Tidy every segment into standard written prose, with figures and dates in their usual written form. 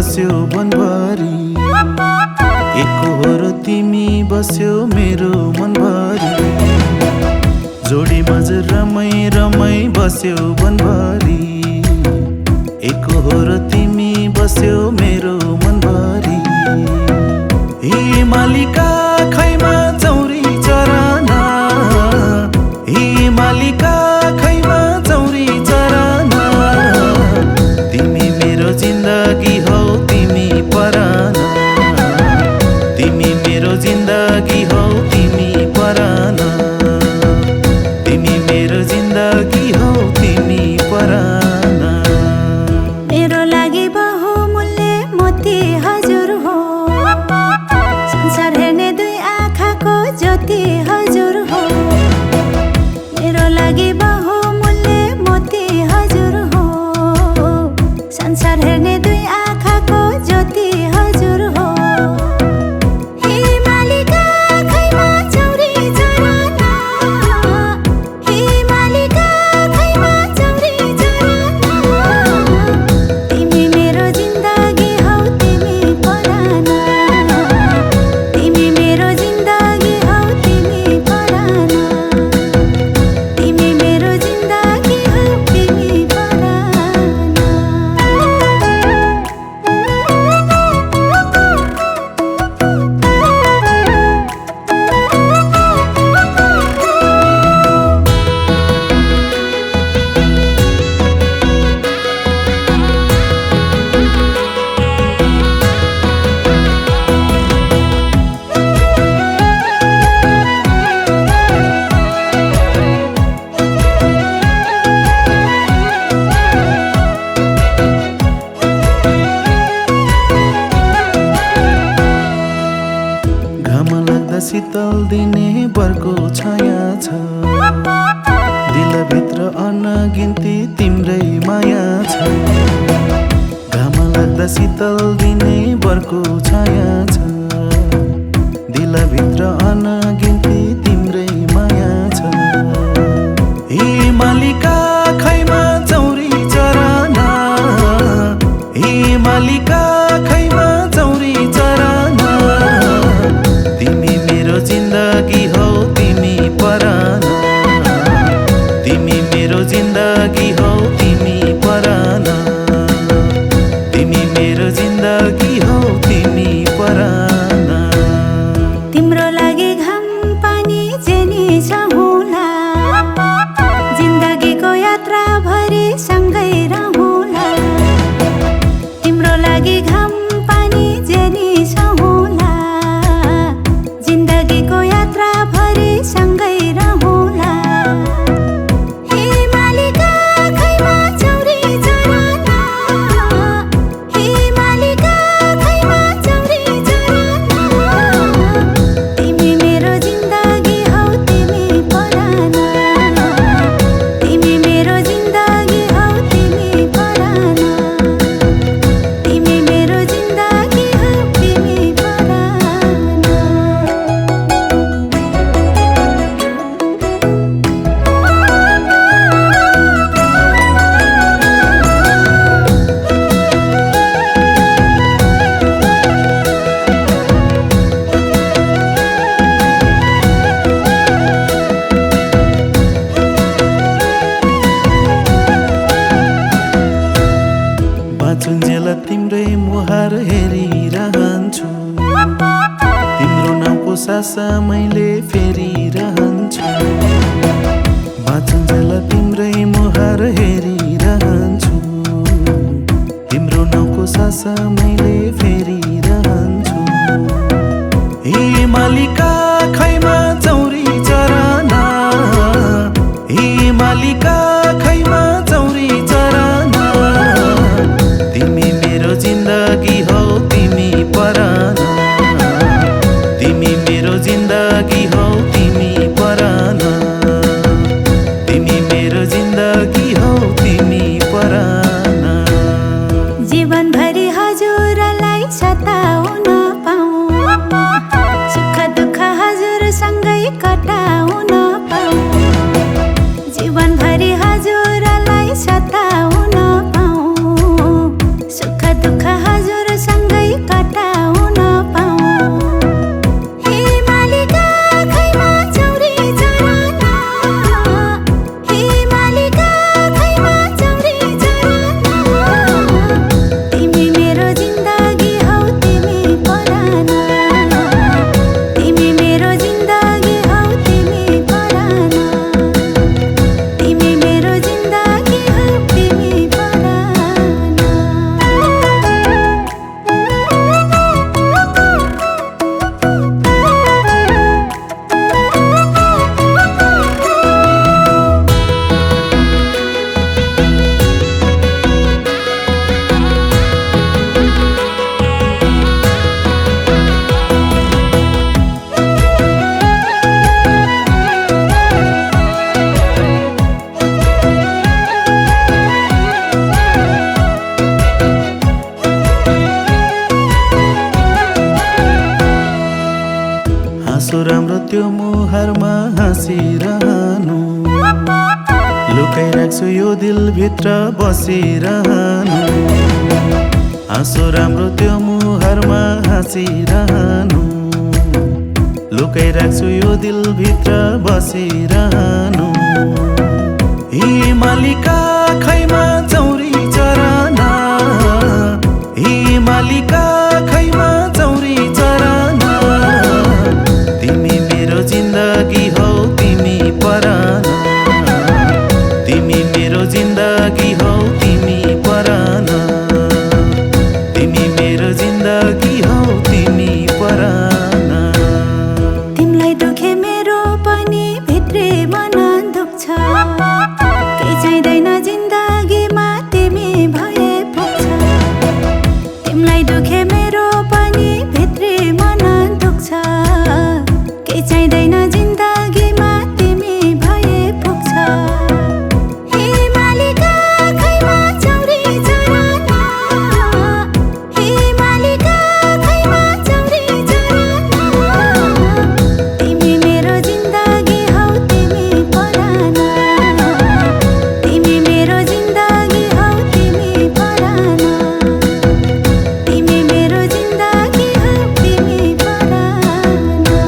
बस्यो मनभरि, एकहोरो तिमी बस्यो मेरो मनभरि। जोडी मजुर रमै रमै बस्यो मनभरि, एकहोरो तिमी बस्यो मेरो मनभरि। हिमालिका खैमा चौरी चराना, हिमालिका खैमा चौरी चराना। तिमी मेरो जिन्दगी हौ तिमी पराना, तिमी मेरो जिन्दगी हौ तिमी पराना, तिमी मेरो जिन्दगी हौ तिमी पराना। मेरो लागि बहुमूल्य मोती हजुर हो, संसार हेर्ने दुई आँखाको ज्योति हजुर हो। मेरो लागि बहुमूल्य मोती हजुर हो, संसार हेर्ने दुई आँखाको ज्योति हजुर हो। हिमालिका खैमा चौरी चराना, हिमालिका खैमा चौरी चराना। तिमी मेरो जिन्दगी हौ तिमी पराना, तिमी मेरो जिन्दगी हौ तिमी पराना, तिमी मेरो जिन्दगी हौ तिमी पराना। घाम लाग्दा शीतल दिने बरको छाया छ, दिलभित्र अनगिन्ती तिम्रै माया छ। घाम लाग्दा शीतल दिने बरको छाया छ, दिलभित्र अनगिन्ती तिम्रै माया छ। हिमालिका खैमा चौरी चराना, हिमालिका खैमा चौरी चराना। तिमी मेरो जिन्दगी हौ तिमी पराना, तिमी मेरो जिन्दगी हौ तिमी पराना, तिमी मेरो जिन्दगी हौ तिमी पराना। तिम्रो लागि घाम पानी जेनी चाहौँला, जिन्दगीको यात्रा भरि सँगै रहौँला। तिम्रो लागि घाम पानी जेनी चाहौँला, जिन्दगीको यात्रा भरि सँगै रहौँला। हिमालिका खैमा चौरी चराना, हिमालिका खैमा चौरी चराना। तिमी मेरो जिन्दगी हौ तिमी पराना, तिमी मेरो जिन्दगी हौ तिमी पराना, तिमी मेरो जिन्दगी हौ तिमी पराना। बाँचुन्जेल तिम्रै मुहार हेरिरहन्छु, तिम्रो नाउँको सासा मैले फेरिरहन्छु। बाँचुन्जेल तिम्रै मुहार हेरिरहन्छु, तिम्रो नाउँको सासा मैले फेरिरहन्छु। हिमालिका खैमा चौरी चराना, हिमालिका खैमा चौरी चराना। तिमी मेरो जिन्दगी हौ तिमी पराना, तिमी मेरो जिन्दगी हाँसिरहनु लुकाइ राख्छु यो दिलभित्र बसिरहनु हाँसो राम्रो त्यो मुहारमा हाँसिरहनु लुकाइ राख्छु यो दिलभित्र बसिरहनु हिमालीका खैमा चौरी चराना हिमालीका खैमा चौरी चराना तिमी मेरो जिन्दगी हौ तिमी पराना तिमी मेरो जिन्दगी हौ तिमी पराना तिमी मेरो जिन्दगी हौ तिमी पराना तिमीलाई दुखे मेरो पनि भित्री मन दुख्छ केही चाहिँदैन जिन्दगीमा तिमी भए पुग्छ तिमीलाई दुखे मेरो पनि भित्री मन दुख्छ केही चाहिँदैन जिन्दगीमा तिमी भए पुग्छ हिमालीका खैमा चौरी चराना हिमालीका खैमा चौरी चराना तिमी मेरो जिन्दगी हौ तिमी पराना तिमी मेरो जिन्दगी हौ तिमी पराना तिमी मेरो जिन्दगी हौ तिमी पराना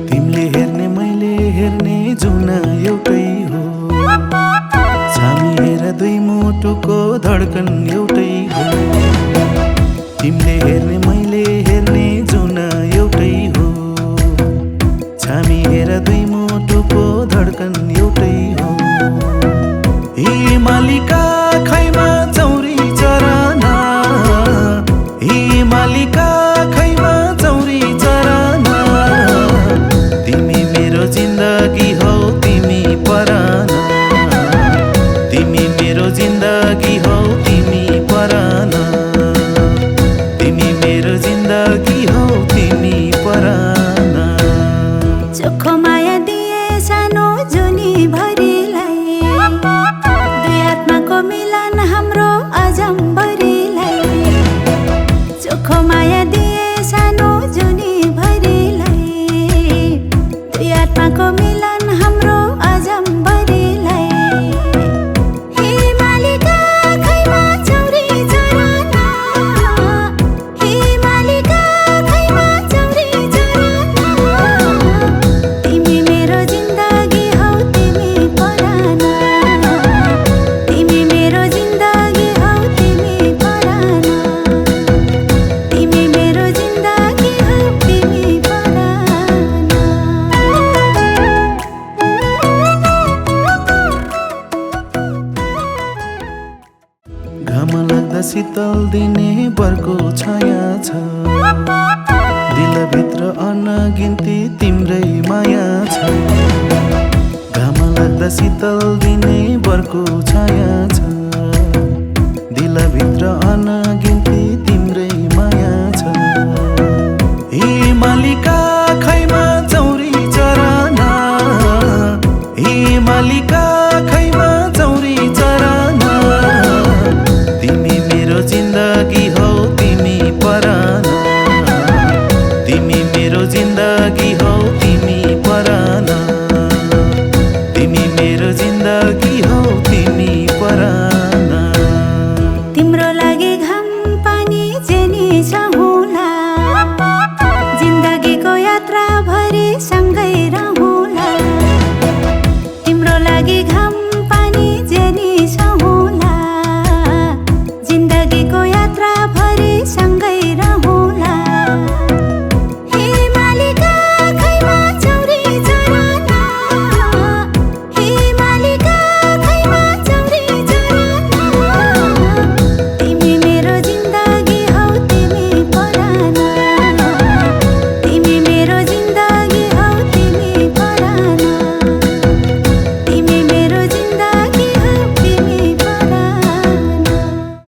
तिमीले हेर्ने मैले हेर्ने जुन एउटै हो छामी हेर दुई मुटुको धड्कन एउटै हो तिमीले हेर्ने मैले हेर्ने जुन एउटै हो छामी हेर दुई मुटुको धड्कन एउटै हो हिमालीका खैमा चौरी चराना हिमालीका खैमा चौरी चराना तिमी मेरो जिन्दगी हौ तिमी पराना तिमी मेरो जिन्दगी हौ तिमी पराना तिमी मेरो जिन्दगी हौ तिमी पराना चोखो माया दिए सानो जुनी भरिलाई दुई आत्माको मिलन हाम्रो अजम्बरीलाई चोखो माया दिए सानो जुनी भरिलाई दुई आत्माको मिलन हाम्रो अजम्बरीलाई हिमालीका खैमा चौरी चराना हिमालीका खैमा चौरी चराना तिमी मेरो जिन्दगी हौ तिमी पराना तिमी मेरो जिन्दगी हौ तिमी पराना तिमी मेरो जिन्दगी हौ तिमी पराना घाम लाग्दा शीतल दिने बर्को छाया छ दिलभित्र अनगिन्ती तिम्रै माया छ घाम लाग्दा शीतल दिने बर्को छाया छ दिलभित्र अनगिन्ती तिम्रै माया छ हिमालीका खैमा चौरी चराना हिमालीका